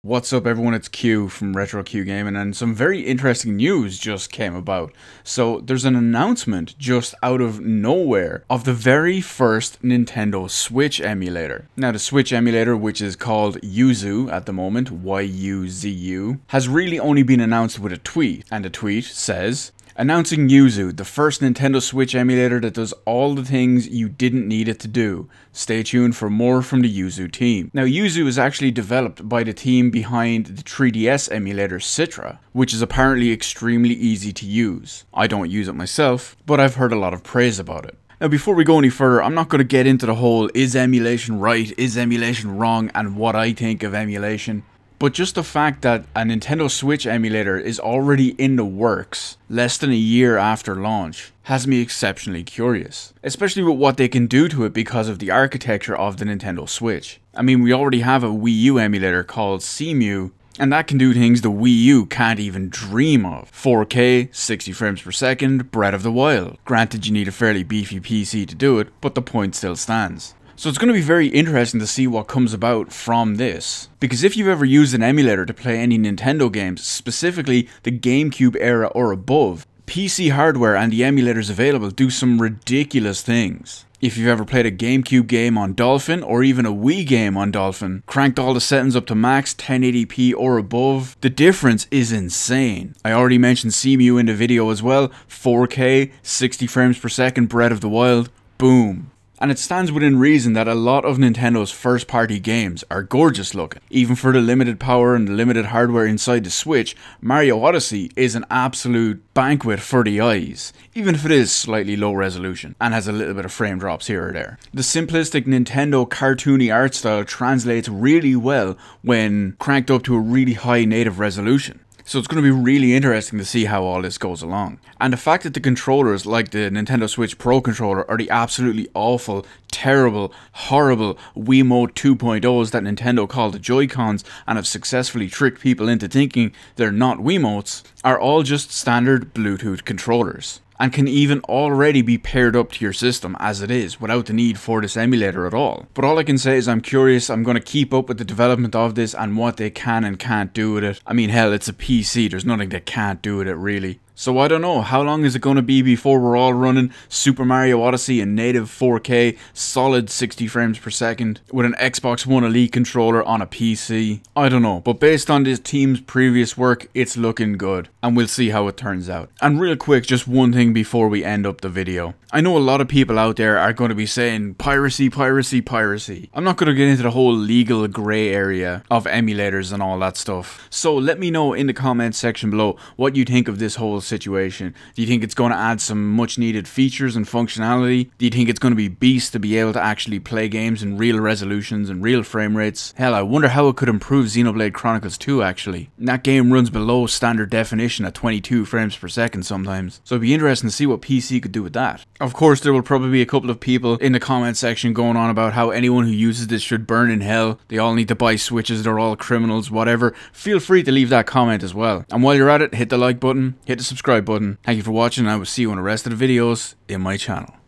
What's up everyone, it's Q from Retro Q Gaming, and some very interesting news just came about. So there's an announcement just out of nowhere of the very first Nintendo Switch emulator. Now the Switch emulator, which is called Yuzu at the moment, Y-U-Z-U, has really only been announced with a tweet, and the tweet says, "Announcing Yuzu, the first Nintendo Switch emulator that does all the things you didn't need it to do. Stay tuned for more from the Yuzu team." Now Yuzu is actually developed by the team behind the 3DS emulator Citra, which is apparently extremely easy to use. I don't use it myself, but I've heard a lot of praise about it. Now before we go any further, I'm not going to get into the whole is emulation right, is emulation wrong, and what I think of emulation. But just the fact that a Nintendo Switch emulator is already in the works less than a year after launch has me exceptionally curious. Especially with what they can do to it because of the architecture of the Nintendo Switch. I mean, we already have a Wii U emulator called CMU, and that can do things the Wii U can't even dream of. 4K, 60 frames per second, Breath of the Wild. Granted, you need a fairly beefy PC to do it, but the point still stands. So it's going to be very interesting to see what comes about from this. Because if you've ever used an emulator to play any Nintendo games, specifically the GameCube era or above, PC hardware and the emulators available do some ridiculous things. If you've ever played a GameCube game on Dolphin, or even a Wii game on Dolphin, cranked all the settings up to max 1080p or above, the difference is insane. I already mentioned CMU in the video as well, 4K, 60 frames per second, Breath of the Wild, boom. And it stands within reason that a lot of Nintendo's first party games are gorgeous looking. Even for the limited power and the limited hardware inside the Switch, Mario Odyssey is an absolute banquet for the eyes, even if it is slightly low resolution and has a little bit of frame drops here or there. The simplistic Nintendo cartoony art style translates really well when cranked up to a really high native resolution. So it's going to be really interesting to see how all this goes along. And the fact that the controllers, like the Nintendo Switch Pro controller, are the absolutely awful, terrible, horrible Wiimote 2.0s that Nintendo call the Joy-Cons and have successfully tricked people into thinking they're not Wiimotes, are all just standard Bluetooth controllers. And can even already be paired up to your system as it is, without the need for this emulator at all. But all I can say is I'm curious, I'm going to keep up with the development of this and what they can and can't do with it. I mean, hell, it's a PC, there's nothing they can't do with it really. So I don't know, how long is it going to be before we're all running Super Mario Odyssey in native 4K, solid 60 frames per second, with an Xbox One Elite controller on a PC? I don't know, but based on this team's previous work, it's looking good, and we'll see how it turns out. And real quick, just one thing before we end up the video. I know a lot of people out there are going to be saying, piracy, piracy, piracy. I'm not going to get into the whole legal grey area of emulators and all that stuff. So let me know in the comments section below what you think of this whole situation. Do you think it's going to add some much needed features and functionality? Do you think it's going to be beast to be able to actually play games in real resolutions and real frame rates? Hell, I wonder how it could improve Xenoblade Chronicles 2 actually. That game runs below standard definition at 22 frames per second sometimes. So it'd be interesting to see what PC could do with that. Of course, there will probably be a couple of people in the comment section going on about how anyone who uses this should burn in hell. They all need to buy Switches, they're all criminals, whatever. Feel free to leave that comment as well. And while you're at it, hit the like button, hit the subscribe button. Thank you for watching, and I will see you in the rest of the videos in my channel.